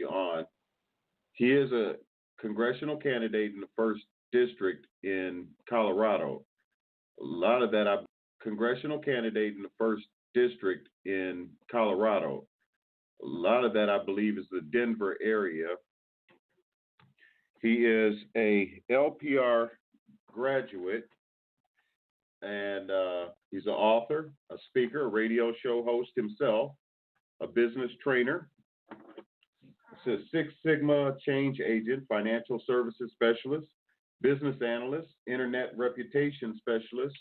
on. He is a congressional candidate in the first district in Colorado. A lot of that, I congressional candidate in the first district in Colorado. A lot of that, I believe, is the Denver area. He is a LPR graduate, and he's an author, a speaker, a radio show host himself, a business trainer. It's a Six Sigma change agent, financial services specialist, business analyst, internet reputation specialist,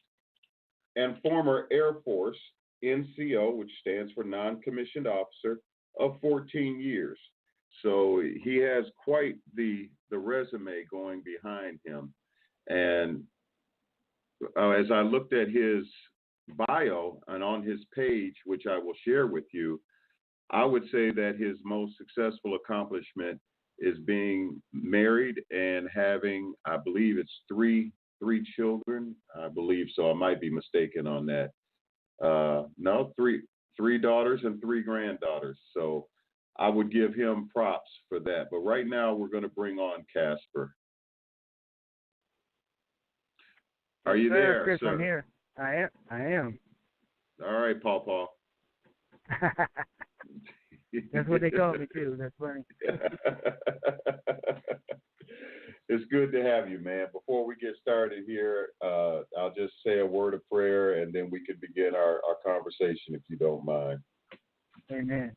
and former Air Force NCO, which stands for non-commissioned officer, of 14 years. So he has quite the resume going behind him. And as I looked at his bio and on his page, which I will share with you, I would say that his most successful accomplishment is being married and having, I believe it's three children. I believe so. I might be mistaken on that. No, three daughters and three granddaughters. So I would give him props for that. But right now we're going to bring on Casper. Are you there, Chris, sir? I'm here. I am. All right, Paw. That's what they call me too. That's funny. It's good to have you, man. Before we get started here, I'll just say a word of prayer, and then we can begin our conversation, if you don't mind. Amen.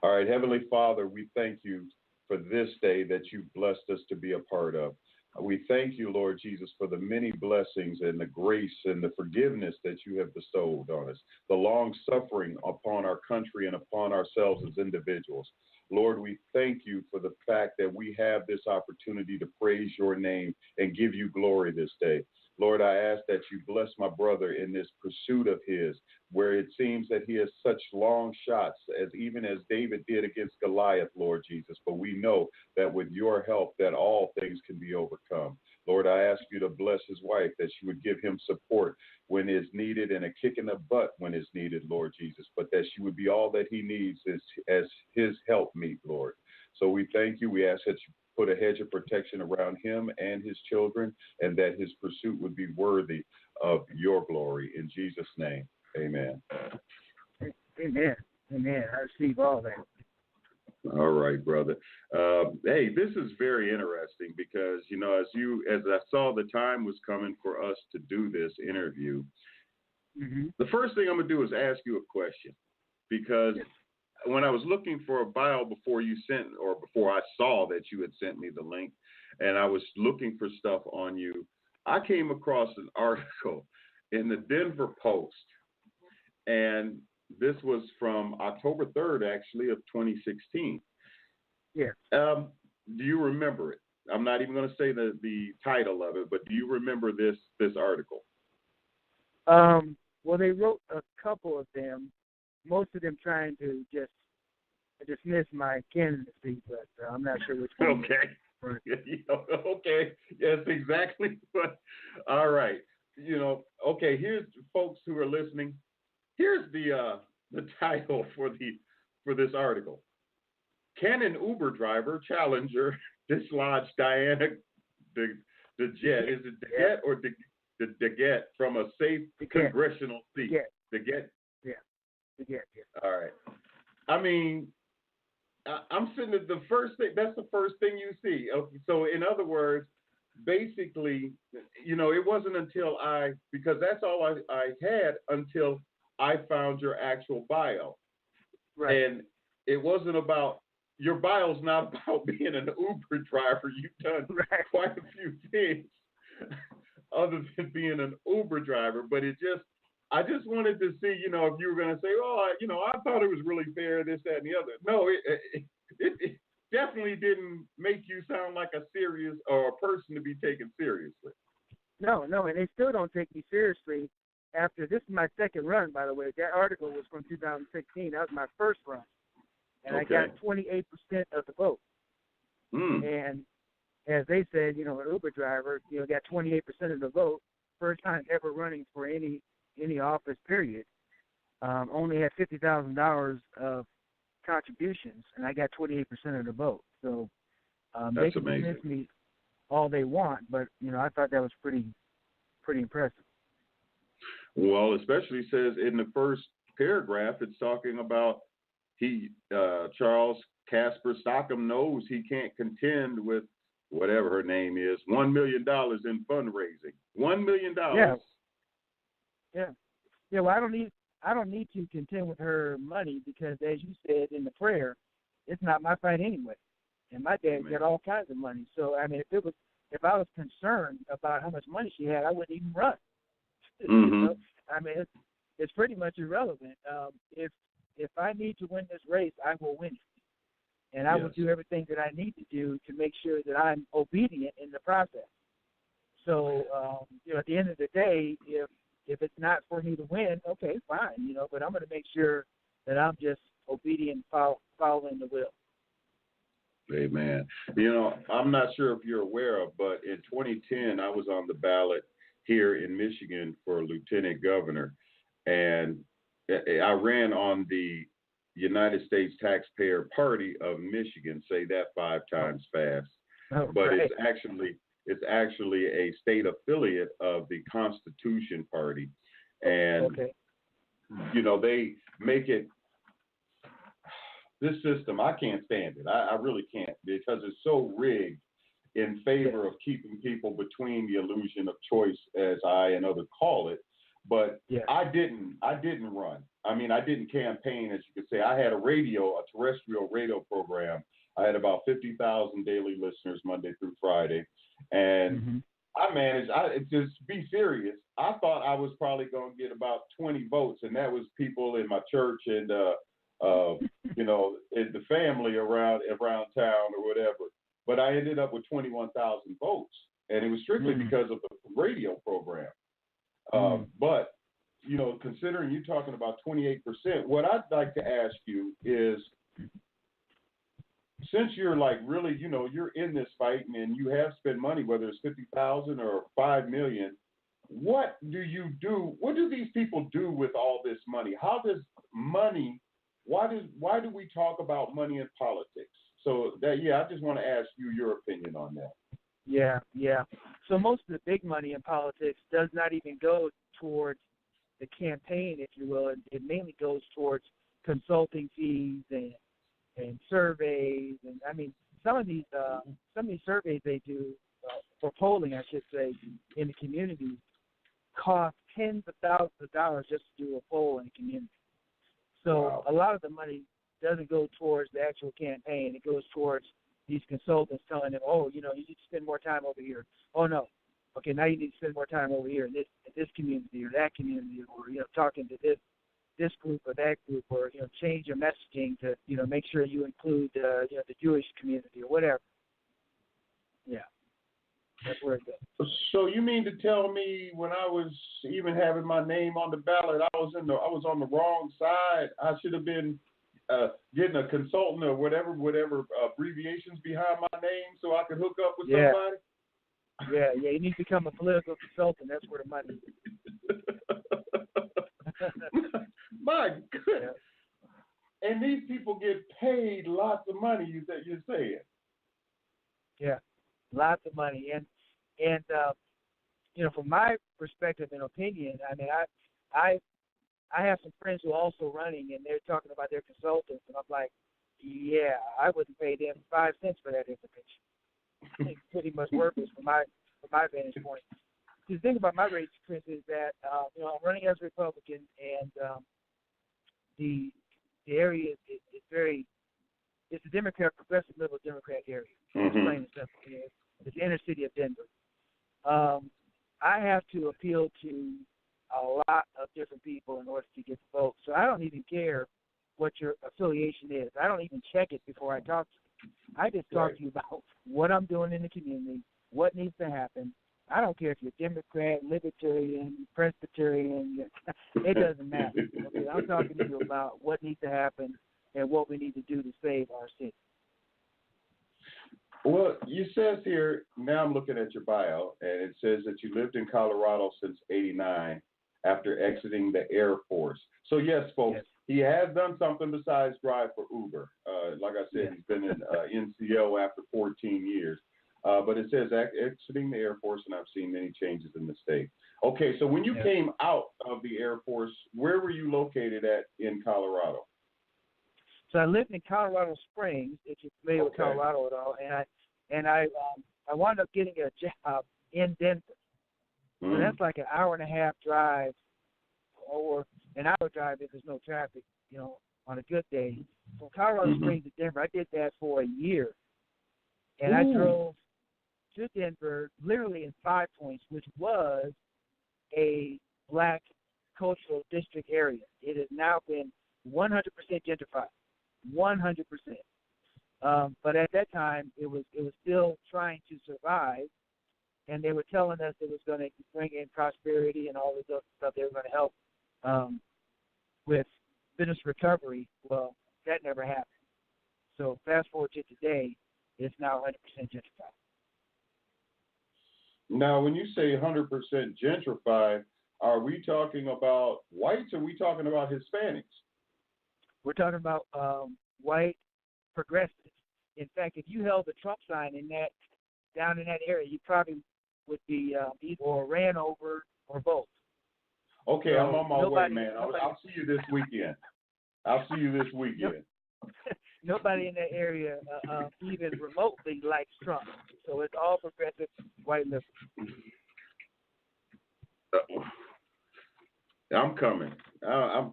All right, Heavenly Father, we thank you for this day that you've blessed us to be a part of. We thank you, Lord Jesus, for the many blessings and the grace and the forgiveness that you have bestowed on us, the long suffering upon our country and upon ourselves as individuals. Lord, we thank you for the fact that we have this opportunity to praise your name and give you glory this day. Lord, I ask that you bless my brother in this pursuit of his, where it seems that he has such long shots, even as David did against Goliath, Lord Jesus. But we know that with your help, that all things can be overcome. Lord, I ask you to bless his wife, that she would give him support when it's needed and a kick in the butt when it's needed, Lord Jesus, but that she would be all that he needs as his helpmeet, Lord. So we thank you. We ask that you put a hedge of protection around him and his children, and that his pursuit would be worthy of your glory. In Jesus' name, amen. Amen. Amen. I receive all that. All right, brother. Hey, this is very interesting because, as I saw the time was coming for us to do this interview, the first thing I'm going to do is ask you a question, because when I was looking for a bio before I saw that you had sent me the link, and I was looking for stuff on you, I came across an article in the Denver Post, and this was from October 3rd, actually, of 2016. Yeah. Do you remember it? I'm not even going to say the title of it, but do you remember this article? Well, they wrote a couple of them, most of them trying to just dismiss my candidacy, but I'm not sure which one. Okay. Okay. Yes, exactly. But all right. Okay, here's folks who are listening. Here's the title for this article. Can an Uber driver challenger dislodge Diana DeGette? Is it DeGette or DeGette from a safe congressional seat? DeGette? Yeah. DeGette, yeah. All right. I mean, I'm sitting at the first thing. That's the first thing you see. Okay, so in other words, basically, it wasn't until because that's all I had until I found your actual bio. Right. And it wasn't about, your bio's not about being an Uber driver. You've done quite a few things other than being an Uber driver. But I just wanted to see, if you were going to say, I thought it was really fair, this, that, and the other. No, it definitely didn't make you sound like a serious or a person to be taken seriously. No, and they still don't take me seriously. After this is my second run, by the way. That article was from 2016. That was my first run, and I got 28% of the vote. And as they said, an Uber driver, got 28% of the vote. First time ever running for any office. Period. Only had $50,000 of contributions, and I got 28% of the vote. So they That's can amazing. dismiss me all they want, but I thought that was pretty impressive. Well, especially says in the first paragraph, it's talking about Charles Casper Stockham knows he can't contend with whatever her name is, $1 million in fundraising. $1 million. Yeah. Well, I don't need to contend with her money because, as you said in the prayer, it's not my fight anyway. And my dad got all kinds of money. So I mean, if I was concerned about how much money she had, I wouldn't even run. Mm-hmm. I mean, it's pretty much irrelevant. If I need to win this race, I will win it, and I will do everything that I need to do to make sure that I'm obedient in the process. So at the end of the day, if it's not for me to win, okay, fine, but I'm going to make sure that I'm just obedient, following the will. Amen. I'm not sure if you're aware of, but in 2010, I was on the ballot here in Michigan for lieutenant governor, and I ran on the United States Taxpayer Party of Michigan. Say that 5 times fast. Oh, but right. it's actually a state affiliate of the Constitution Party, and they make it. This system, I can't stand it. I really can't, because it's so rigged in favor of keeping people between the illusion of choice, as I and others call it. But I didn't run. I mean, I didn't campaign, as you could say. I had a terrestrial radio program. I had about 50,000 daily listeners Monday through Friday. And I managed, to be serious, I thought I was probably going to get about 20 votes. And that was people in my church and, in the family around town or whatever. But I ended up with 21,000 votes. And it was strictly because of the radio program. But, considering you're talking about 28%, what I'd like to ask you is, since you're like really, you're in this fight and you have spent money, whether it's 50,000 or 5 million, what do you do? What do these people do with all this money? How does money, why do we talk about money in politics? So that, I just want to ask you your opinion on that. Yeah. So most of the big money in politics does not even go towards the campaign, if you will. It mainly goes towards consulting fees and surveys, and I mean some of these surveys they do for polling, I should say, in the community cost tens of thousands of dollars just to do a poll in the community. So a lot of the money doesn't go towards the actual campaign. It goes towards these consultants telling them, you need to spend more time over here. Oh no, okay, now you need to spend more time over here in this community or that community, or talking to this group or that group, or change your messaging to make sure you include the Jewish community or whatever. Yeah, that's where it goes. So you mean to tell me when I was even having my name on the ballot, I was on the wrong side? I should have been getting a consultant or whatever abbreviations behind my name so I could hook up with somebody? Yeah, you need to become a political consultant. That's where the money is. My goodness. Yeah. And these people get paid lots of money, you're saying? Yeah, lots of money. And from my perspective and opinion, I mean, I have some friends who are also running, and they're talking about their consultants, and I'm like, I wouldn't pay them 5 cents for that information. It's pretty much worthless from my vantage point. The thing about my race, Chris, is that I'm running as a Republican, and the area is it's a Democrat, progressive liberal Democrat area. Plain and simple. It's the inner city of Denver. I have to appeal to a lot of different people in order to get the vote. So I don't even care what your affiliation is. I don't even check it before I talk to you. I just talk to you about what I'm doing in the community, what needs to happen. I don't care if you're Democrat, Libertarian, Presbyterian. It doesn't matter. Okay, I'm talking to you about what needs to happen and what we need to do to save our city. Well, you says here, now I'm looking at your bio, and it says that you lived in Colorado since '89 after exiting the Air Force. So yes, folks, he has done something besides drive for Uber. Like I said, he's been in NCO after 14 years. But it says exiting the Air Force, and I've seen many changes in the state. Okay, so when you came out of the Air Force, where were you located at in Colorado? So I lived in Colorado Springs, if you're familiar with Colorado at all, and I wound up getting a job in Denver. So that's like an hour and a half drive, or an hour drive if there's no traffic, on a good day. From Colorado Springs to Denver, I did that for a year. And I drove to Denver literally in 5 Points, which was a black cultural district area. It has now been 100% gentrified, 100%. But at that time, it was still trying to survive, and they were telling us it was going to bring in prosperity and all this other stuff. They were going to help with business recovery. Well, that never happened. So fast forward to today, it's now 100% gentrified. Now, when you say 100% gentrified, are we talking about whites or are we talking about Hispanics? We're talking about white progressives. In fact, if you held the Trump sign down in that area, you probably would be either ran over or both. Okay, so I'm on my way, man. I'll see you this weekend. Nobody in that area even remotely likes Trump. So it's all progressive white liberals. I'm coming. I'm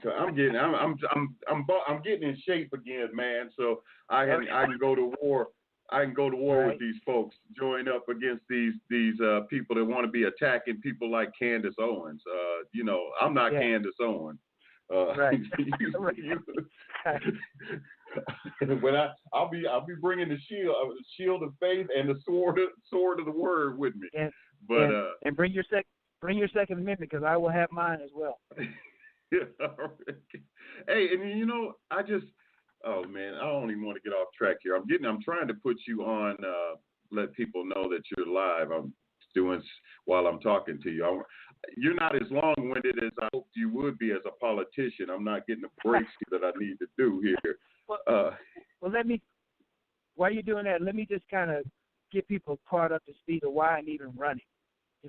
getting in shape again, man. So I can go to war. I can go to war with these folks. Join up against these people that want to be attacking people like Candace Owens. I'm not Candace Owens. Right. When I'll be bringing the shield of faith and the sword of the word with me. And bring your Second Amendment, because I will have mine as well. Hey, and oh man, I don't even want to get off track here. I'm trying to put you on, let people know that you're live. I'm doing while I'm talking to you. You're not as long-winded as I hoped you would be as a politician. I'm not getting the breaks that I need to do here. Well, while you're doing that, let me just kind of get people caught up to speed of why I'm even running.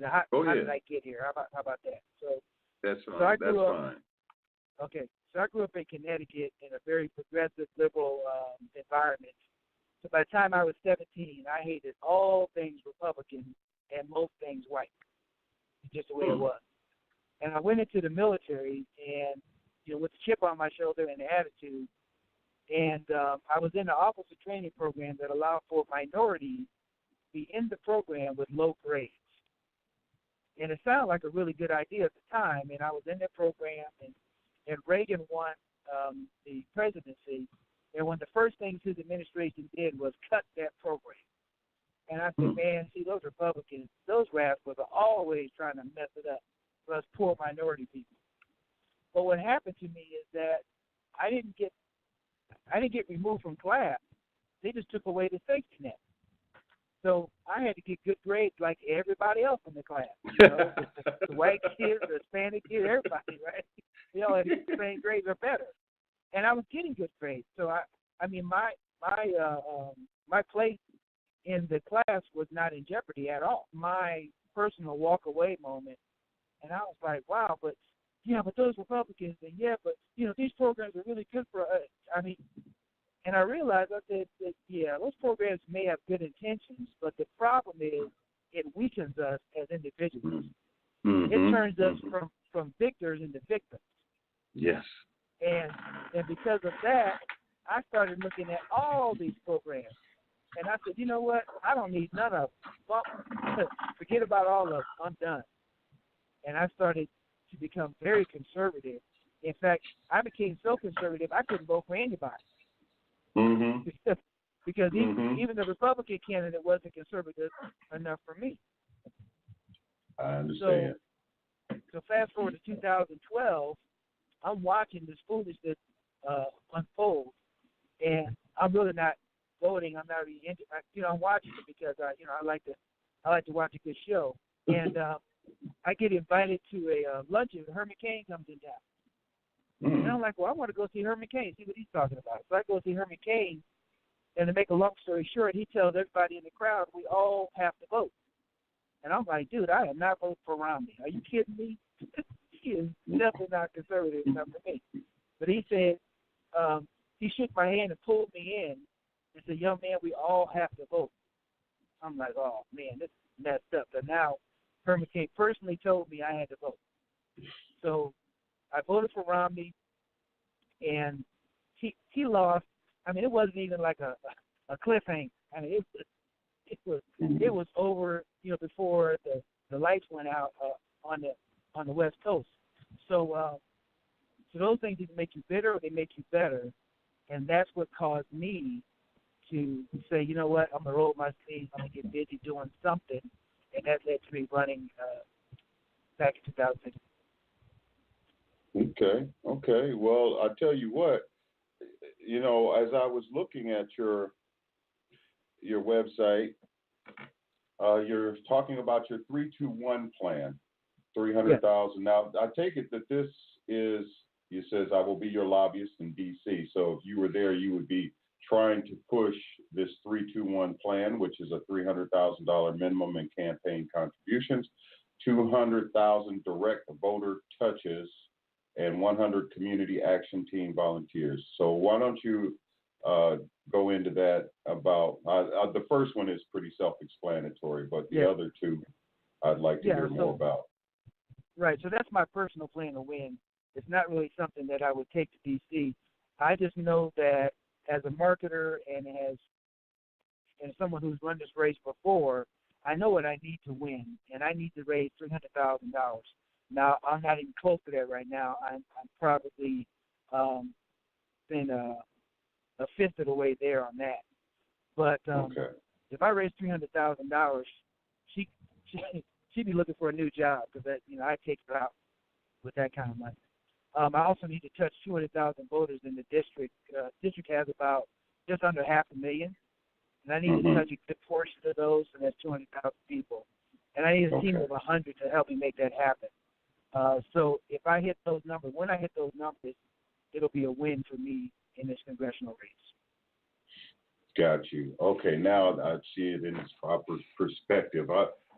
How did I get here? How about that? That's fine. Fine. Okay. So I grew up in Connecticut in a very progressive, liberal environment. So by the time I was 17, I hated all things Republican and most things white. It's just the way it was. And I went into the military and, with the chip on my shoulder and the attitude. And I was in the officer training program that allowed for minorities to be in the program with low grades. And it sounded like a really good idea at the time. And I was in that program, and Reagan won the presidency. And one of the first things his administration did was cut that program. And I said, man, see, those Republicans, those rascals are always trying to mess it up for us poor minority people. But what happened to me is that I didn't get removed from class. They just took away the safety net. So I had to get good grades like everybody else in the class. The white kids, the Hispanic kids, everybody, right? They all had to get the same grades or better. And I was getting good grades. So my place in the class was not in jeopardy at all. My personal walk away moment, and I was like, wow, but those Republicans, and these programs are really good for us. And I realized, I said that, those programs may have good intentions, but the problem is it weakens us as individuals. It turns us from victors into victims. Yes. And because of that, I started looking at all these programs. And I said, you know what? I don't need none of them. Well, forget about all of them. I'm done. And I started to become very conservative. In fact, I became so conservative I couldn't vote for anybody. Because even the Republican candidate wasn't conservative enough for me. I understand. So fast forward to 2012, I'm watching this foolishness unfold, and I'm really not voting. I'm not really into. I'm watching it because I like to watch a good show, and I get invited to a luncheon. Herman Cain comes in And I'm like, well, I want to go see Herman Cain, see what he's talking about. So I go see Herman Cain, and to make a long story short, he tells everybody in the crowd, we all have to vote. And I'm like, dude, I am not voting for Romney. Are you kidding me? He is definitely not conservative enough for me. But he said, he shook my hand and pulled me in and said, young man, we all have to vote. I'm like, oh, man, this is messed up. But now Herman Cain personally told me I had to vote. So I voted for Romney, and he lost. I mean, it wasn't even like a cliffhanger. I mean, it was over, before the lights went out on the West Coast. So those things either make you bitter or they make you better, and that's what caused me to say, you know what, I'm gonna roll my sleeves, I'm gonna get busy doing something, and that led to me running back in 2006. Okay. Well, I tell you what, as I was looking at your website, you're talking about your 3-2-1 plan, 300,000. Yes. Now, I take it that this is, it says, I will be your lobbyist in D.C. So if you were there, you would be trying to push this 3-2-1 plan, which is a $300,000 minimum in campaign contributions, 200,000 direct voter touches, and 100 community action team volunteers. So why don't you go into that about, the first one is pretty self-explanatory, but the other two I'd like to hear more about. Right, so that's my personal plan to win. It's not really something that I would take to D.C. I just know that as a marketer and as someone who's run this race before, I know what I need to win, and I need to raise $300,000. Now, I'm not even close to that right now. I'm probably been a fifth of the way there on that. But if I raise $300,000, she'd be looking for a new job because I take her out with that kind of money. I also need to touch 200,000 voters in the district. District has about just under 500,000, and I need to touch a good portion of those, and that's 200,000 people. And I need a team of 100 to help me make that happen. So if I hit those numbers, when I hit those numbers, it'll be a win for me in this congressional race. Got you. Okay, now I see it in its proper perspective.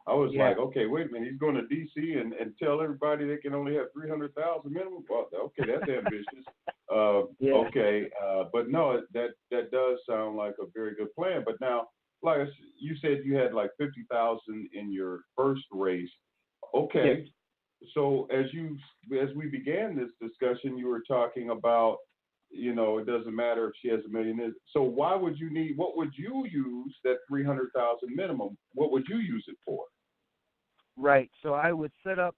I was like, okay, wait a minute, he's going to D.C. and tell everybody they can only have 300,000 minimum. Well, okay, that's ambitious. Okay, but no, that does sound like a very good plan. But now, like you said, you had like 50,000 in your first race. Okay. Yes. So as we began this discussion, you were talking about, it doesn't matter if she has $1 million. So what would you use that 300,000 minimum? What would you use it for? Right. So I would set up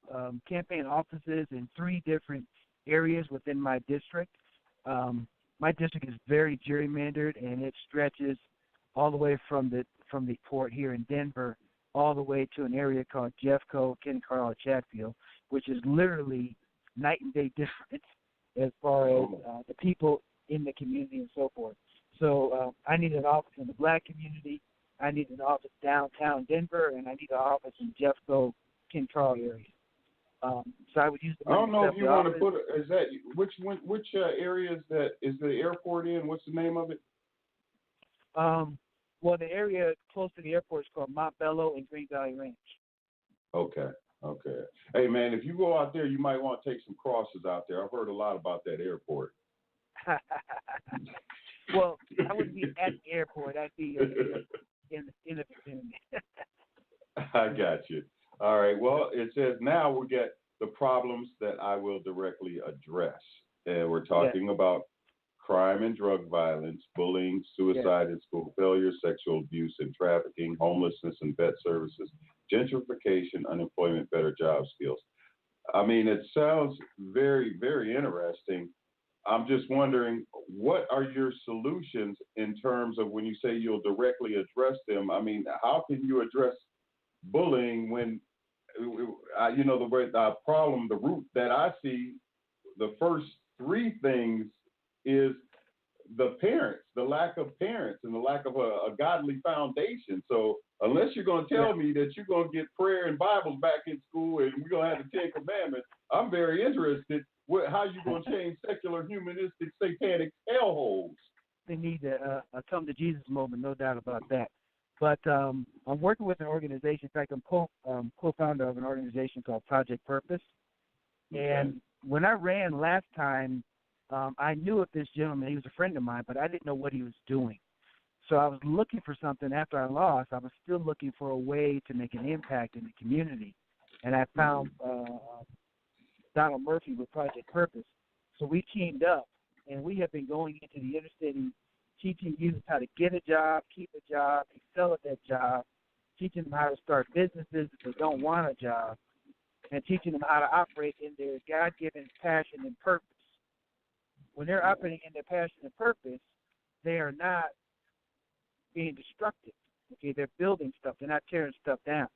campaign offices in 3 different areas within my district. My district is very gerrymandered, and it stretches all the way from the port here in Denver all the way to an area called Jeffco, Ken Carl, Chatfield, which is literally night and day different as far as the people in the community and so forth. So I need an office in the black community, I need an office downtown Denver, and I need an office in Jeffco, Ken Carl area. So I would use the. I don't know if you want to put it. Is that which area is that? Is the airport in? What's the name of it? Well, the area close to the airport is called Montbello and Green Valley Ranch. Okay. Hey, man, if you go out there, you might want to take some crosses out there. I've heard a lot about that airport. Well, I wouldn't be at the airport. I'd be in the vicinity. I got you. All right. Well, it says now we get the problems that I will directly address. And we're talking about crime and drug violence, bullying, suicide and school failure, sexual abuse and trafficking, homelessness and vet services, gentrification, unemployment, better job skills. I mean, it sounds very, very interesting. I'm just wondering, what are your solutions in terms of when you say you'll directly address them? I mean, how can you address bullying when, the problem, the root that I see, the first 3 things is the parents, the lack of parents and the lack of a godly foundation. So unless you're going to tell me that you're going to get prayer and Bibles back in school and we're going to have the 10 Commandments, I'm very interested How you going to change secular, humanistic, satanic hellholes? They need a come to Jesus moment, no doubt about that. But I'm working with an organization. In fact, I'm co-founder of an organization called Project Purpose. Okay. And when I ran last time, I knew of this gentleman. He was a friend of mine, but I didn't know what he was doing. So I was looking for something. After I lost, I was still looking for a way to make an impact in the community. And I found Donald Murphy with Project Purpose. So we teamed up, and we have been going into the inner city, teaching youth how to get a job, keep a job, excel at that job, teaching them how to start businesses if they don't want a job, and teaching them how to operate in their God-given passion and purpose. When they're operating in their passion and purpose, they are not being destructive. Okay, they're building stuff. They're not tearing stuff down.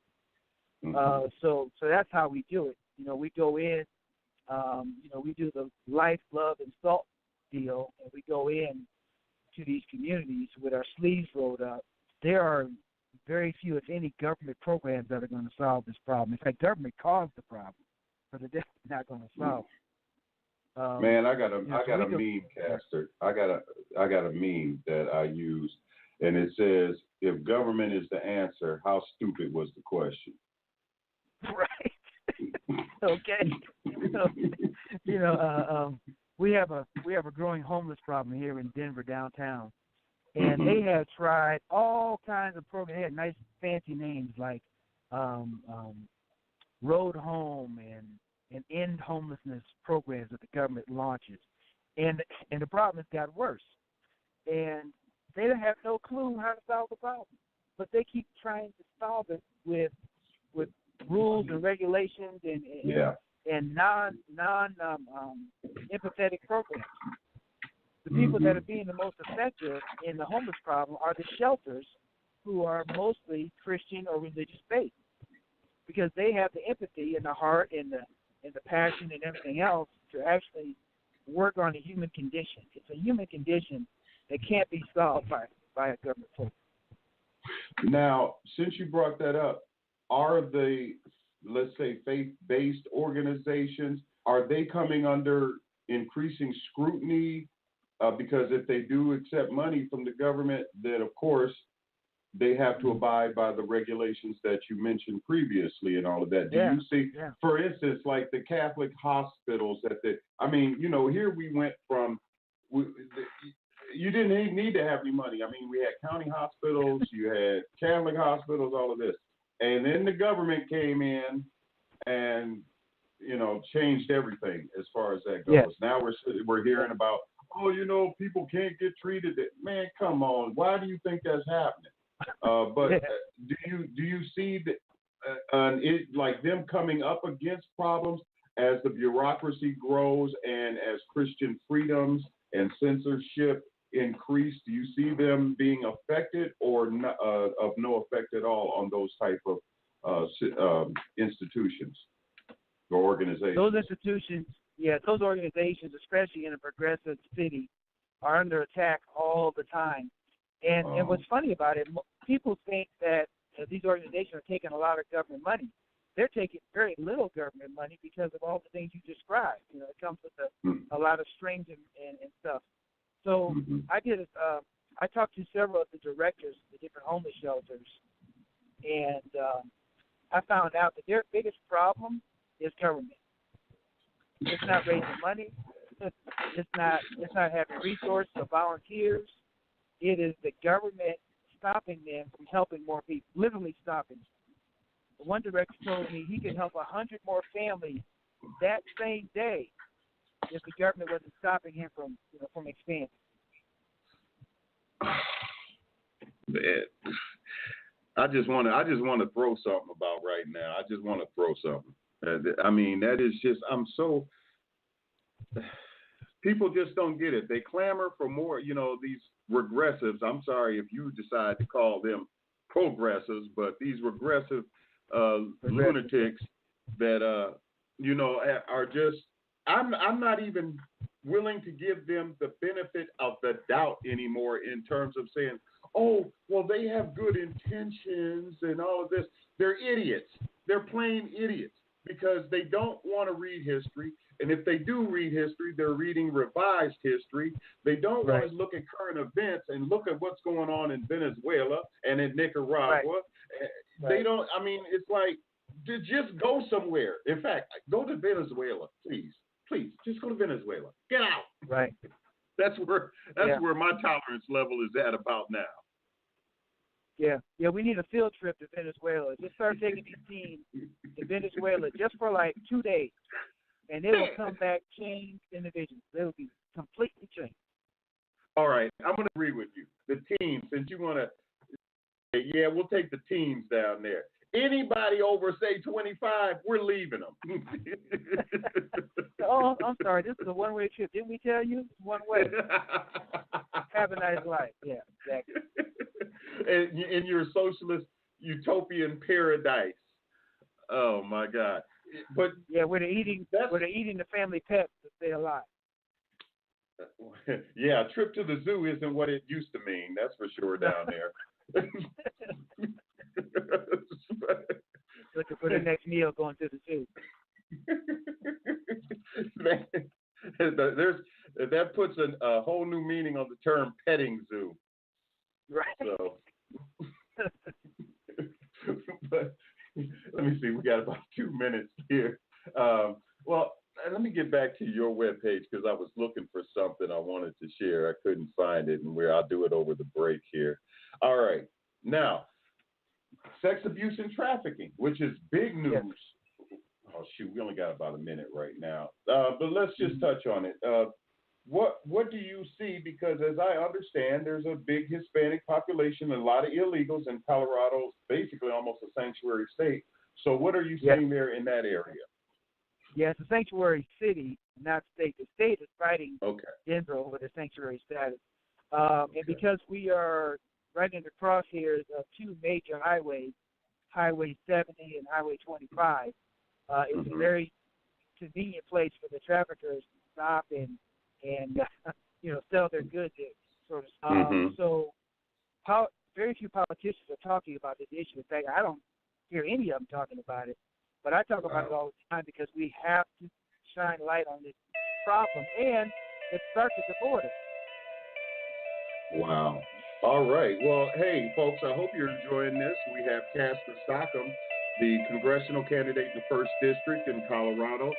So that's how we do it. We go in. We do the life, love, and salt deal, and we go in to these communities with our sleeves rolled up. There are very few, if any, government programs that are going to solve this problem. In fact, government caused the problem, but they're definitely not going to solve it. Man, I got a meme, Casper. I got a meme that I use, and it says, "If government is the answer, how stupid was the question?" Right. Okay. We have a growing homeless problem here in Denver downtown, and they have tried all kinds of programs. They had nice fancy names like Road Home and End Homelessness programs that the government launches, and the problem has got worse, and they don't have no clue how to solve the problem, but they keep trying to solve it with rules and regulations and non empathetic programs. The people that are being the most effective in the homeless problem are the shelters, who are mostly Christian or religious based, because they have the empathy and the heart and the passion and everything else to actually work on the human condition. It's a human condition that can't be solved by a government program. Now, since you brought that up, are the, let's say, faith-based organizations, are they coming under increasing scrutiny? Because if they do accept money from the government, then of course they have to abide by the regulations that you mentioned previously and all of that. Do you see, for instance, like the Catholic hospitals here we went from, you didn't need to have any money. I mean, we had county hospitals, you had Catholic hospitals, all of this. And then the government came in and, changed everything as far as that goes. Yes. Now we're hearing about, people can't get treated. Man, come on. Why do you think that's happening? But do you see that like them coming up against problems as the bureaucracy grows and as Christian freedoms and censorship increase? Do you see them being affected or of no effect at all on those type of institutions or organizations? Those organizations, especially in a progressive city, are under attack all the time. And what's funny about it, people think that these organizations are taking a lot of government money. They're taking very little government money because of all the things you described. It comes with a lot of strings and stuff. So I talked to several of the directors of the different homeless shelters, and I found out that their biggest problem is government. It's not raising money. It's not having resources or volunteers. It is the government stopping them from helping more people, literally stopping them. One director told me he could help 100 more families that same day if the government wasn't stopping him from expanding. Man, I just want to throw something about right now. I just want to throw something. That is just, people just don't get it. They clamor for more, these regressives. I'm sorry if you decide to call them progressives, but these regressive lunatics that, are just, I'm not even willing to give them the benefit of the doubt anymore in terms of saying, oh, well, they have good intentions and all of this. They're idiots. They're plain idiots. because they don't want to read history. And if they do read history, they're reading revised history. They don't want to look at current events and look at what's going on in Venezuela and in Nicaragua. They don't, I mean, it's like, just go somewhere. In fact, go to Venezuela, please. Please, just go to Venezuela. Get out. Right. That's where my tolerance level is at about now. Yeah, we need a field trip to Venezuela. Just start taking these teams to Venezuela just for like 2 days, and they will come back changed individuals. They will be completely changed. All right, I'm going to agree with you. The teams, since you want to, yeah, we'll take the teams down there. Anybody over, say, 25, we're leaving them. Oh, I'm sorry. This is a one-way trip. Didn't we tell you? It's one way. Have a nice life. Yeah, exactly. In your socialist utopian paradise. Oh my God! But yeah, where they're eating the family pets to stay alive. Yeah, a trip to the zoo isn't what it used to mean. That's for sure down there. Looking for the next meal, going to the zoo. Man, that puts a whole new meaning on the term petting zoo. Right. So, but let me see. We got about 2 minutes here. Well, let me get back to your webpage because I was looking for something I wanted to share. I couldn't find it, and I'll do it over the break here. All right. Now, sex abuse and trafficking, which is big news. Yes. Oh, shoot. We only got about a minute right now. But let's just touch on it. What do you see? Because as I understand, there's a big Hispanic population, a lot of illegals, in Colorado, basically almost a sanctuary state. So what are you seeing there in that area? Yeah, it's a sanctuary city, not state. The state is fighting Denver over the sanctuary status. And because we are right in the crosshairs of two major highways, Highway 70 and Highway 25, it's a very convenient place for the traffickers to stop and sell their goods there. So very few politicians are talking about this issue. In fact, I don't hear any of them talking about it. But I talk about it all the time because we have to shine light on this problem, and it starts at the border. Wow. All right. Well, hey, folks, I hope you're enjoying this. We have Casper Stockham, the congressional candidate in the 1st District in Colorado.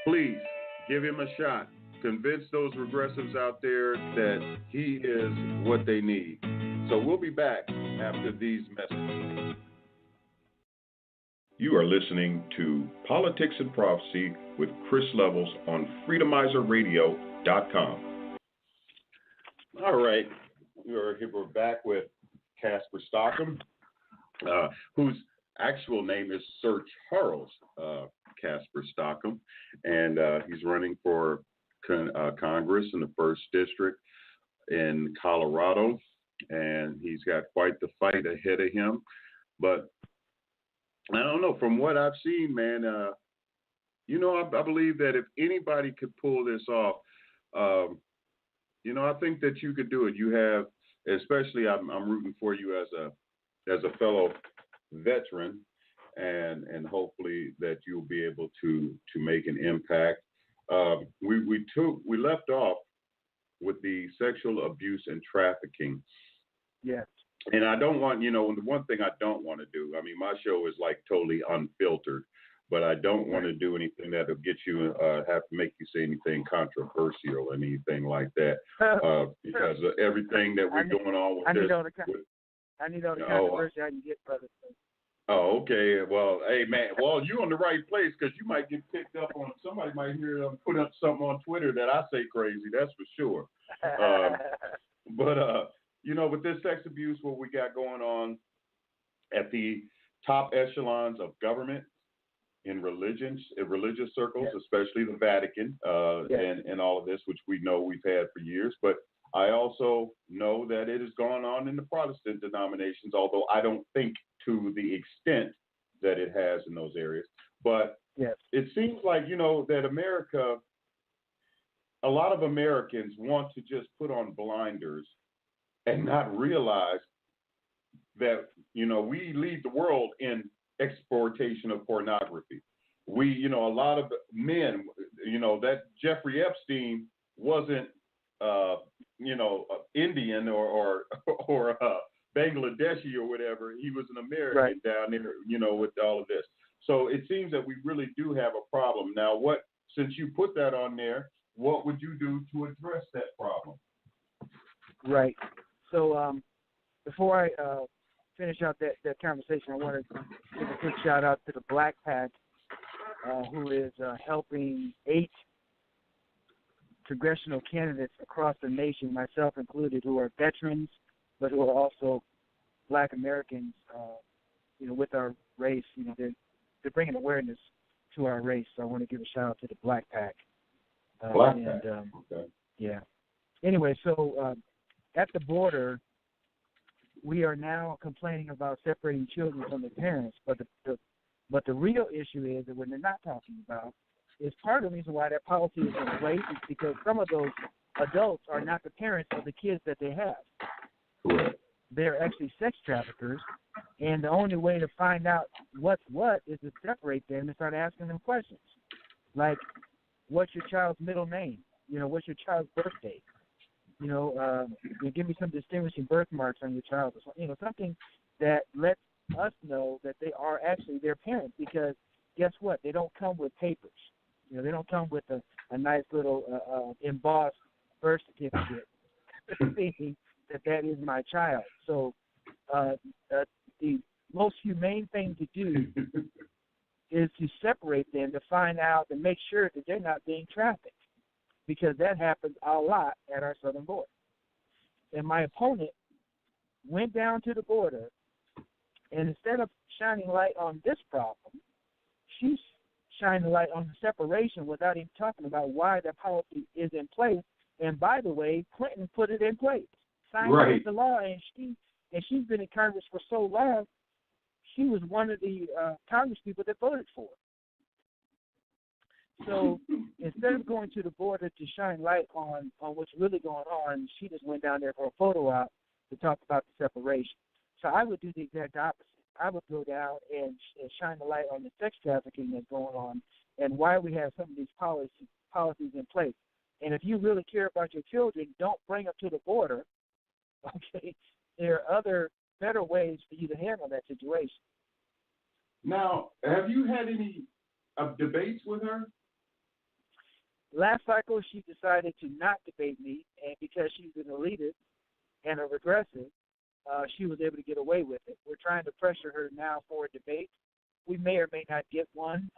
Please give him a shot. Convince those regressives out there that he is what they need. So we'll be back after these messages. You are listening to Politics and Prophecy with Chris Levels on freedomizerradio.com. All right. We're back with Casper Stockham, whose actual name is Sir Charles Casper Stockham, and he's running for Congress in the 1st District in Colorado, and he's got quite the fight ahead of him. But I don't know. From what I've seen, man, I believe that if anybody could pull this off, I think that you could do it. You have, especially, I'm rooting for you as a fellow veteran, and hopefully that you'll be able to make an impact. We left off with the sexual abuse and trafficking. Yes. And I don't want, the one thing I don't want to do, I mean, my show is like totally unfiltered, but I don't want to do anything that'll get you, have to make you say anything controversial or anything like that, because of everything that we're going on with this. I need all the controversy I can get, brother. Oh, okay. Well, hey, man. Well, you're in the right place because you might get picked up on. Somebody might hear put up something on Twitter that I say crazy. That's for sure. But with this sex abuse, what we got going on at the top echelons of government, in religious circles, especially the Vatican, and all of this, which we know we've had for years. But I also know that it has gone on in the Protestant denominations, although I don't think to the extent that it has in those areas. But it seems like, that America, a lot of Americans want to just put on blinders and not realize that, we lead the world in exportation of pornography. a lot of men, that Jeffrey Epstein wasn't, Indian or Bangladeshi or whatever. He was an American down there, with all of this. So it seems that we really do have a problem. Now, since you put that on there, what would you do to address that problem? Right. So before I finish out that conversation, I want to give a quick shout out to the Black Pack, who is helping 8 congressional candidates across the nation, myself included, who are veterans, but who are also Black Americans, with our race. They're bringing awareness to our race. So I want to give a shout out to the Black Pack. Pack. Okay. Yeah. Anyway, so at the border, we are now complaining about separating children from their parents, but the real issue is that what they're not talking about is part of the reason why that policy is in place is because some of those adults are not the parents of the kids that they have. Correct. They're actually sex traffickers, and the only way to find out what's what is to separate them and start asking them questions, like, what's your child's middle name? What's your child's birthday? Give me some distinguishing birthmarks on your child, or something that lets us know that they are actually their parents. Because guess what? They don't come with papers. They don't come with a nice little embossed birth certificate saying that is my child. So the most humane thing to do is to separate them, to find out and make sure that they're not being trafficked, because that happens a lot at our southern border. And my opponent went down to the border, and instead of shining light on this problem, she's shining light on the separation without even talking about why that policy is in place. And by the way, Clinton put it in place, signed the law, and she's been in Congress for so long. She was one of the Congress people that voted for it. So instead of going to the border to shine light on what's really going on, she just went down there for a photo op to talk about the separation. So I would do the exact opposite. I would go down and shine the light on the sex trafficking that's going on and why we have some of these policies in place. And if you really care about your children, don't bring them to the border. Okay, there are other better ways for you to handle that situation. Now, have you had any debates with her? Last cycle, she decided to not debate me, and because she's an elitist and a regressive, she was able to get away with it. We're trying to pressure her now for a debate. We may or may not get one.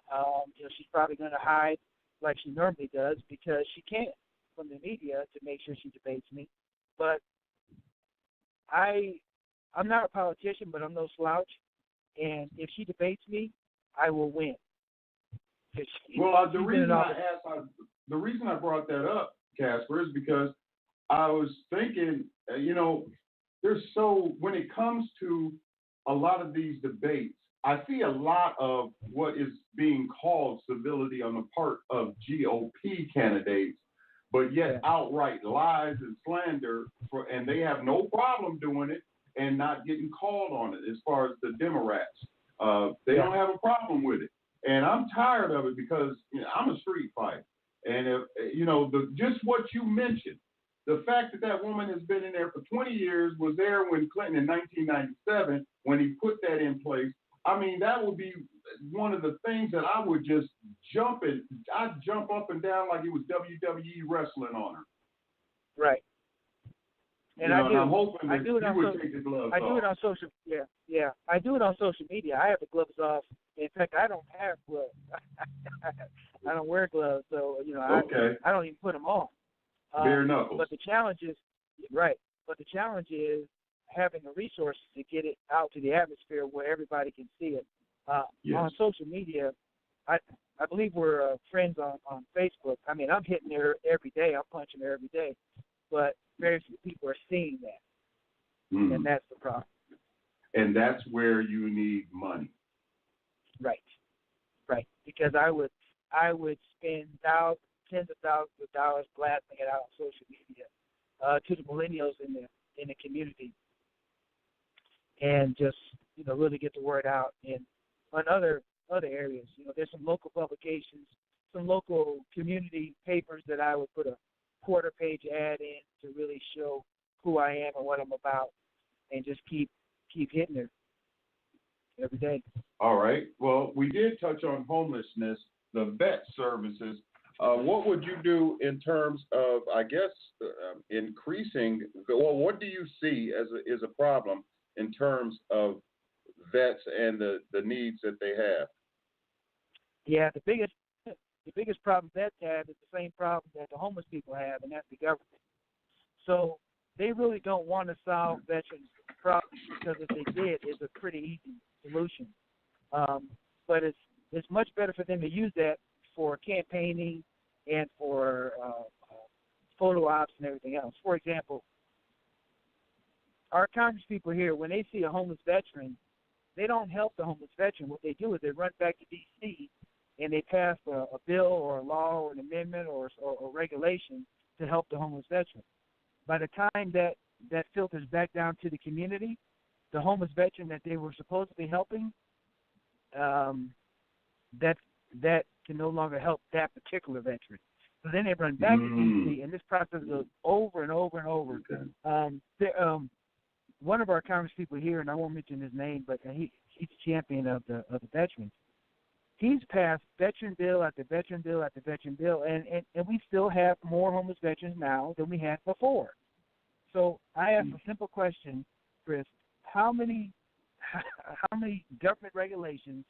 She's probably going to hide like she normally does because she can't from the media to make sure she debates me. But I'm not a politician, but I'm no slouch. And if she debates me, I will win. Well, the reason I brought that up, Casper, is because I was thinking, when it comes to a lot of these debates, I see a lot of what is being called civility on the part of GOP candidates, but yet outright lies and slander, and they have no problem doing it and not getting called on it as far as the Democrats. They don't have a problem with it. And I'm tired of it because I'm a street fighter. And, just what you mentioned, the fact that woman has been in there for 20 years, was there when Clinton in 1997, when he put that in place. I mean, that would be one of the things that I would just I'd jump up and down like it was WWE wrestling on her. Right. And I'm hoping that you would take the gloves off. I do it on social. Yeah. I do it on social media. I have the gloves off. In fact, I don't have gloves. I don't wear gloves, so I don't even put them on. Bare knuckles. But the challenge is But the challenge is having the resources to get it out to the atmosphere where everybody can see it. On social media, I believe we're friends on Facebook. I mean, I'm hitting her every day. I'm punching her every day. But very few people are seeing that. And that's the problem. And that's where you need money. Right. Because I would spend tens of thousands of dollars blasting it out on social media to the millennials in the community, and just really get the word out. And another other areas. There's some local publications, some local community papers that I would put a quarter-page ad in to really show who I am and what I'm about, and just keep hitting it every day. All right. Well, we did touch on homelessness, the vet services. What would you do in terms of, I guess, increasing? Well, what do you see as a problem in terms of vets and the needs that they have? Yeah, the biggest problem vets have is the same problem that the homeless people have, and that's the government. So they really don't want to solve veterans' problems, because if they did, it's a pretty easy solution. But it's much better for them to use that for campaigning and for photo ops and everything else. For example, our Congress people here, when they see a homeless veteran, they don't help the homeless veteran. What they do is they run back to D.C. and they pass a bill or a law or an amendment or regulation to help the homeless veteran. By the time that filters back down to the community, the homeless veteran that they were supposedly helping, that can no longer help that particular veteran. So then they run back to D.C., and this process goes over and over and over. Okay. One of our Congress people here, and I won't mention his name, but he's champion of the veterans. He's passed veteran bill after veteran bill after veteran bill, and we still have more homeless veterans now than we had before. So I asked a simple question, Chris: How many government regulations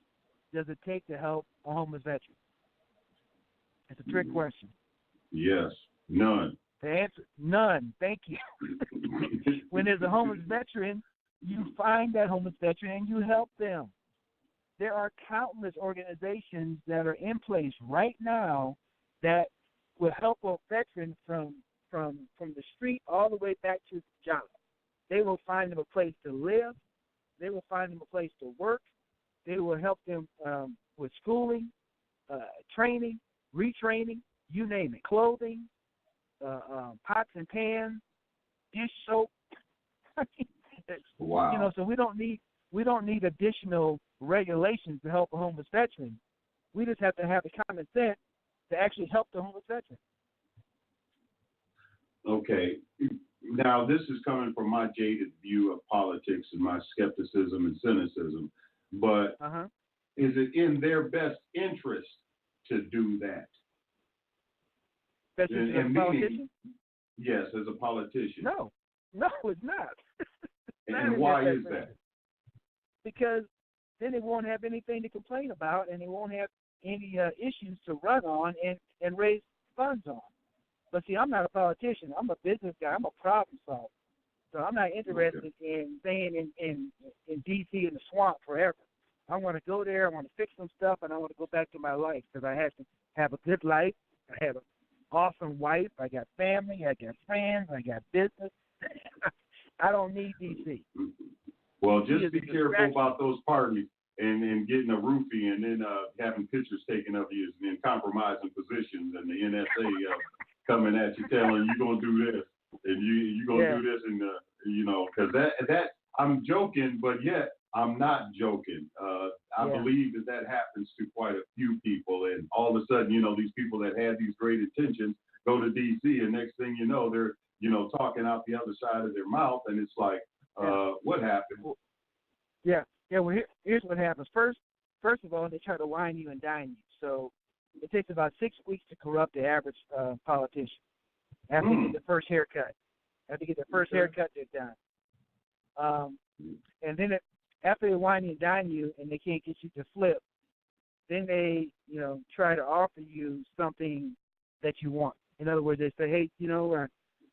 does it take to help a homeless veteran? It's a trick question. Yes, none. The answer: none. Thank you. When there's a homeless veteran, you find that homeless veteran and you help them. There are countless organizations that are in place right now that will help a veteran from the street all the way back to the job. They will find them a place to live. They will find them a place to work. They will help them with schooling, training, retraining, you name it, clothing, pots and pans, dish soap. Wow. So we don't need additional regulations to help a homeless veteran. We just have to have the common sense to actually help the homeless veteran. Okay. Now, this is coming from my jaded view of politics and my skepticism and cynicism, but is it in their best interest to do that? Especially as a politician? Yes, as a politician. No, it's not. And why is that? Because then they won't have anything to complain about, and they won't have any issues to run on and raise funds on. But see, I'm not a politician. I'm a business guy. I'm a problem solver. So I'm not interested in staying in D.C. in the swamp forever. I want to go there. I want to fix some stuff, and I want to go back to my life, because I have to have a good life. I have an awesome wife. I got family. I got friends. I got business. I don't need D.C. Well, just be careful about those parties and getting a roofie and then having pictures taken of you and then compromising positions and the NSA coming at you telling you going to do this and you going to do this and, because that I'm joking, but yet I'm not joking. I believe that happens to quite a few people, and all of a sudden, these people that had these great intentions go to D.C. and next thing you know, they're, talking out the other side of their mouth, and it's like, what happened? Well, here's what happens. First of all, they try to wine you and dine you. So it takes about 6 weeks to corrupt the average politician. After they get the first haircut. After they get their first haircut, they're done. And then after they wine you and dine you and they can't get you to flip, then they, try to offer you something that you want. In other words, they say, hey,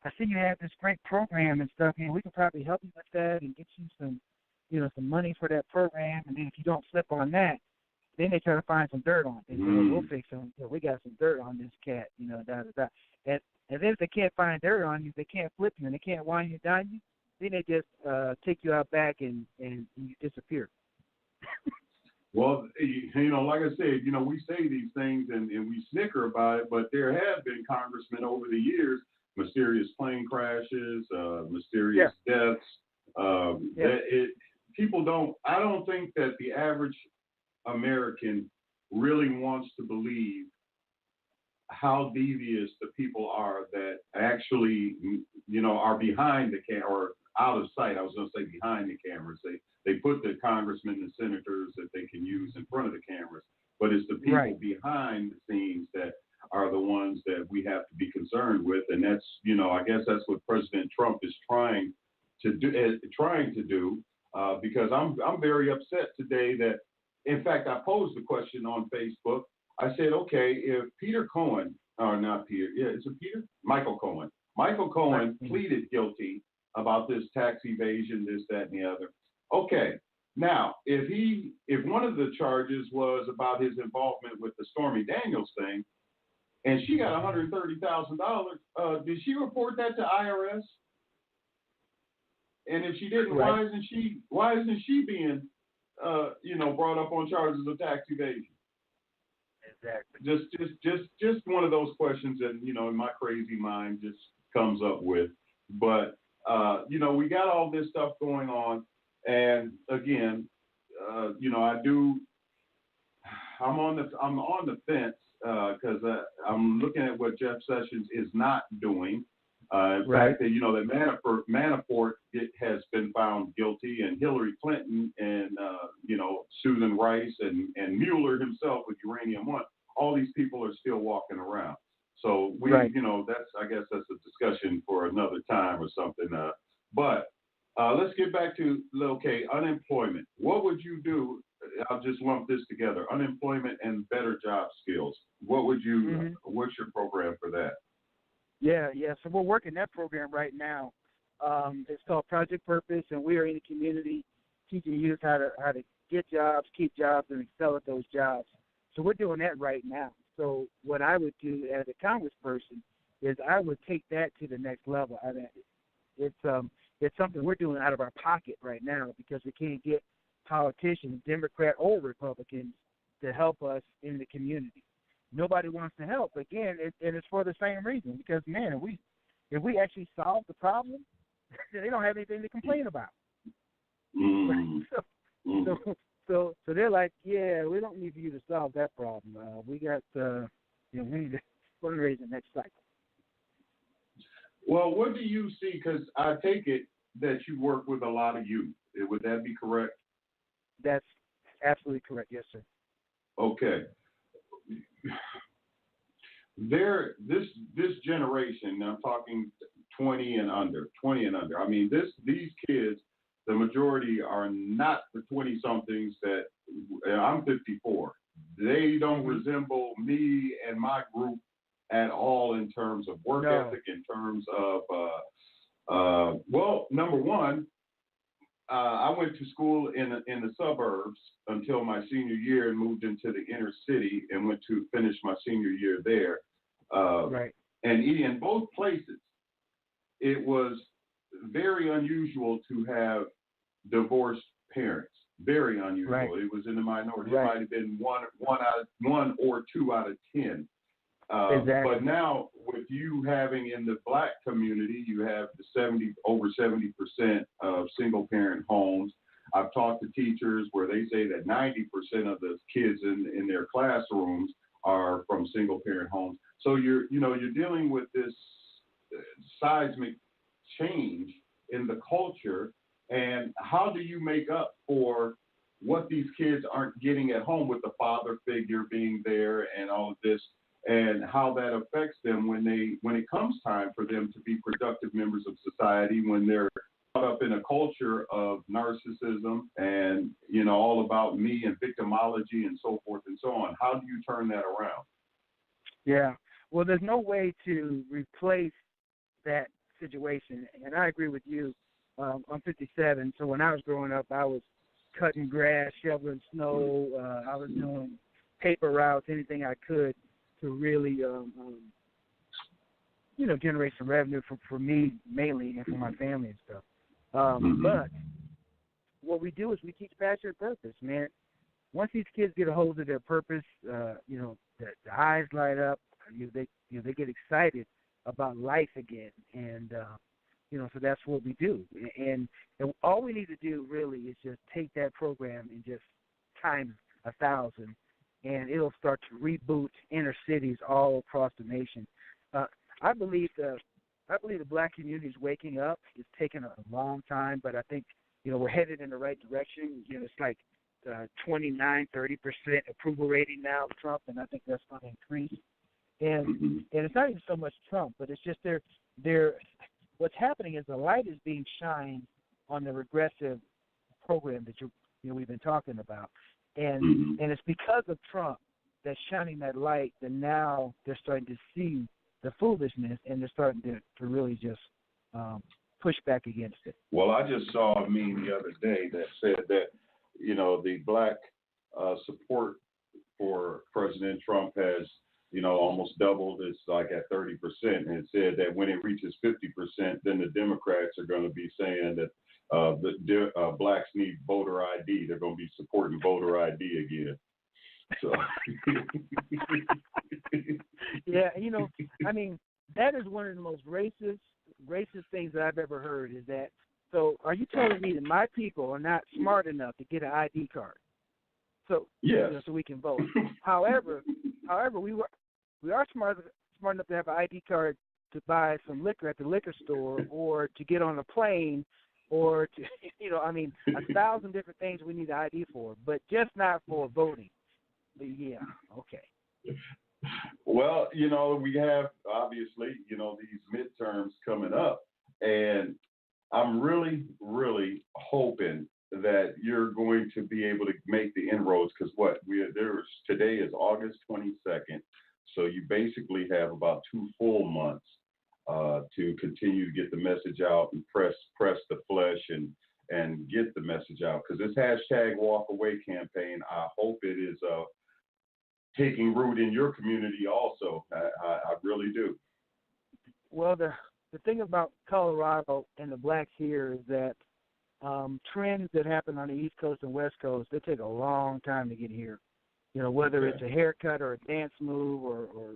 I see you have this great program and stuff, and we can probably help you with that and get you some, some money for that program. And then if you don't slip on that, then they try to find some dirt on it. They say, hey, we'll fix them. We got some dirt on this cat, And then if they can't find dirt on you, they can't flip you, and they can't wine you, dine you, then they just take you out back and you disappear. Well, like I said, we say these things and we snicker about it, but there have been congressmen over the years, mysterious plane crashes, mysterious deaths. I don't think that the average American really wants to believe how devious the people are that actually, are behind the camera or out of sight. I was going to say behind the cameras. They put the congressmen and senators that they can use in front of the cameras, but it's the people behind the scenes that are the ones that we have to be concerned with. And that's, I guess that's what President Trump is trying to do, because I'm very upset today that, in fact, I posed the question on Facebook. I said, okay, if Peter Cohen, or not Peter, is it Peter? Michael Cohen. Michael Cohen pleaded guilty about this tax evasion, this, that, and the other. Okay, now, if one of the charges was about his involvement with the Stormy Daniels thing, and she got $130,000, did she report that to IRS? And if she didn't, why isn't she being, brought up on charges of tax evasion? Exactly. Just one of those questions that, in my crazy mind just comes up with. But, we got all this stuff going on. And again, I'm on the fence because I'm looking at what Jeff Sessions is not doing. In fact, that Manafort has been found guilty, and Hillary Clinton and Susan Rice and Mueller himself with Uranium One. All these people are still walking around. So I guess that's a discussion for another time or something. But let's get back to unemployment. What would you do? I'll just lump this together: unemployment and better job skills. What would you? What's your program for that? Yeah. So we're working that program right now. It's called Project Purpose, and we are in the community teaching youth how to get jobs, keep jobs, and excel at those jobs. So we're doing that right now. So what I would do as a congressperson is I would take that to the next level. It's something we're doing out of our pocket right now because we can't get politicians, Democrat or Republicans, to help us in the community. Nobody wants to help. Again, and it's for the same reason. Because, man, if we actually solve the problem, they don't have anything to complain about. So they're like, yeah, we don't need you to solve that problem. We got, we need to fundraise the next cycle. Well, what do you see? Because I take it that you work with a lot of youth. Would that be correct? That's absolutely correct. Yes, sir. Okay. This generation, I'm talking 20 and under. I mean, these kids, the majority are not the 20-somethings that I'm 54. They don't resemble me and my group at all in terms of work ethic, in terms of, number one, I went to school in the suburbs until my senior year and moved into the inner city and went to finish my senior year there. And in both places, it was very unusual to have divorced parents. Very unusual. It was in the minority. It might have been one or two out of 10. But now, with you having in the black community, you have over 70% of single parent homes. I've talked to teachers where they say that 90% of the kids in their classrooms are from single parent homes. So you're dealing with this seismic change in the culture, and how do you make up for what these kids aren't getting at home with the father figure being there and all of this? And how that affects them when it comes time for them to be productive members of society, when they're caught up in a culture of narcissism and, all about me and victimology and so forth and so on. How do you turn that around? Yeah. Well, there's no way to replace that situation. And I agree with you. I'm 57, so when I was growing up, I was cutting grass, shoveling snow. I was doing paper routes, anything I could to really, generate some revenue for me mainly and for my family and stuff. But what we do is we teach passion and purpose, man. Once these kids get a hold of their purpose, the eyes light up. They get excited about life again, and so that's what we do. And all we need to do really is just take that program and just times 1,000, and it'll start to reboot inner cities all across the nation. I believe the black community is waking up. It's taken a long time, but I think we're headed in the right direction. It's like 29-30% approval rating now of Trump, and I think that's going to increase. And it's not even so much Trump, but it's just what's happening is the light is being shined on the regressive program that we've been talking about, and it's because of Trump that's shining that light that now they're starting to see the foolishness, and they're starting to really just push back against it. Well, I just saw a meme the other day that said that the black support for President Trump has almost doubled. It's like at 30%, and it said that when it reaches 50%, then the Democrats are going to be saying that blacks need voter ID. They're going to be supporting voter ID again. So. Yeah, I mean, that is one of the most racist things that I've ever heard. Is that so? Are you telling me that my people are not smart enough to get an ID card? So yes. So we can vote. However, we are smart enough to have an ID card to buy some liquor at the liquor store, or to get on a plane, or to 1,000 different things we need an ID for, but just not for voting. But yeah, okay. Well, we have obviously these midterms coming up, and I'm really, really hoping that you're going to be able to make the inroads, because today is August 22nd, so you basically have about 2 full months to continue to get the message out and press the flesh and get the message out, because this #WalkAway campaign, I hope it is taking root in your community also. I really do. Well, the thing about Colorado and the blacks here is that trends that happen on the East Coast and West Coast, they take a long time to get here. Whether it's a haircut or a dance move or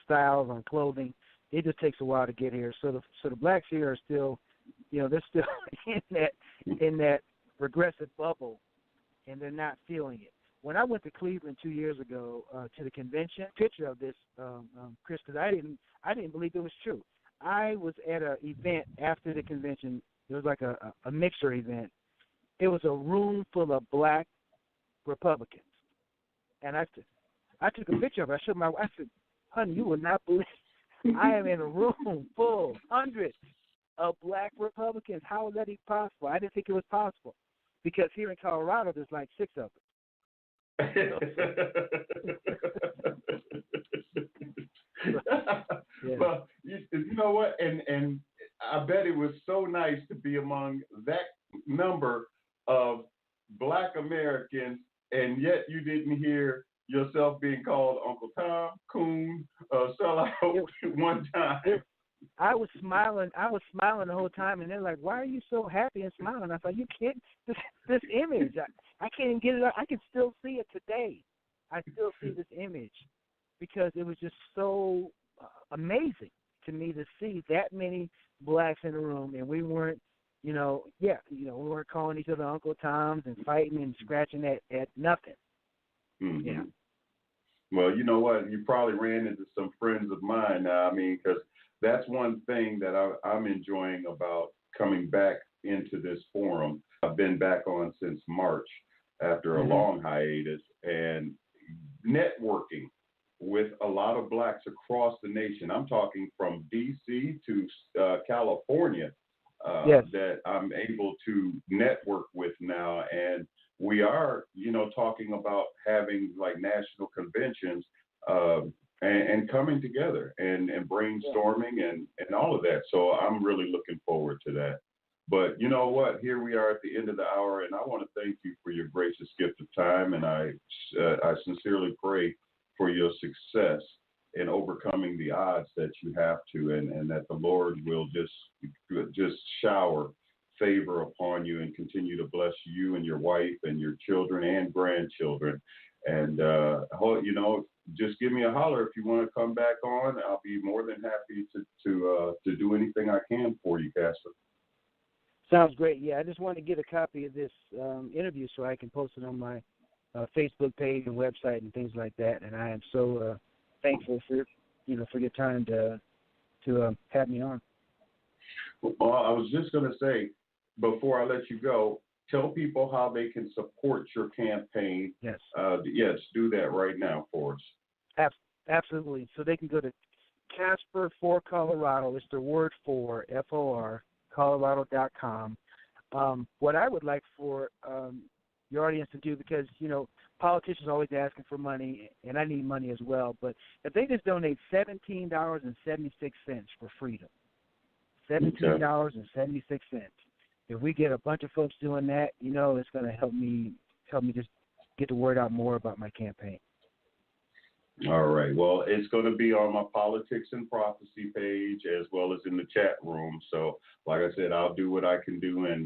styles on clothing, it just takes a while to get here. So the blacks here are still, they're still in that regressive bubble, and they're not feeling it. When I went to Cleveland 2 years ago to the convention, picture of this, Chris, because I didn't believe it was true. I was at an event after the convention. It was like a mixer event. It was a room full of black Republicans, and I took a picture of it. I showed my wife. I said, "Honey, you will not believe. I am in a room full, hundreds of black Republicans. How is that even possible? I didn't think it was possible, because here in Colorado, there's like 6 of them." Yeah. Well, you know what? And I bet it was so nice to be among that number of black Americans, and yet you didn't hear yourself being called Uncle Tom, Coon, sellout one time. I was smiling the whole time, and they're like, "Why are you so happy and smiling?" I thought, "You can't. This image, I can't even get it. I can still see it today. I still see this image, because it was just so amazing to me to see that many blacks in the room, and we weren't, we weren't calling each other Uncle Toms and fighting and scratching at nothing." Mm-hmm. Yeah. Well, you know what? You probably ran into some friends of mine. Because that's one thing that I'm enjoying about coming back into this forum. I've been back on since March after a long hiatus, and networking with a lot of blacks across the nation. I'm talking from D.C. to California, yes, that I'm able to network with now. And we are, talking about having like national conventions and coming together and brainstorming and all of that. So I'm really looking forward to that. But you know what? Here we are at the end of the hour, and I want to thank you for your gracious gift of time, and I sincerely pray for your success in overcoming the odds that you have to, and that the Lord will just shower favor upon you and continue to bless you and your wife and your children and grandchildren. And just give me a holler if you want to come back on. I'll be more than happy to do anything I can for you, Casper. Sounds great. Yeah, I just want to get a copy of this interview so I can post it on my Facebook page and website and things like that. And I am so thankful for your time to have me on. Well, I was just going to say, before I let you go, tell people how they can support your campaign. Yes. Yes, do that right now for us. Absolutely. So they can go to Casper for Colorado. It's the word for, FOR, Colorado.com. What I would like for your audience to do, because, politicians are always asking for money, and I need money as well, but if they just donate $17.76 for freedom, $17.76. If we get a bunch of folks doing that, it's going to help me just get the word out more about my campaign. All right. Well, it's going to be on my Politics and Prophecy page as well as in the chat room. So, like I said, I'll do what I can do and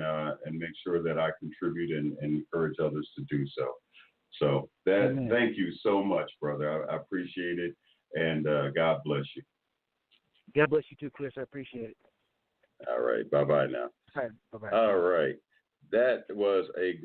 make sure that I contribute and encourage others to do so. So thank you so much, brother. I appreciate it, and God bless you. God bless you too, Chris. I appreciate it. All right. Bye-bye now. All right. Bye-bye. All right. That was a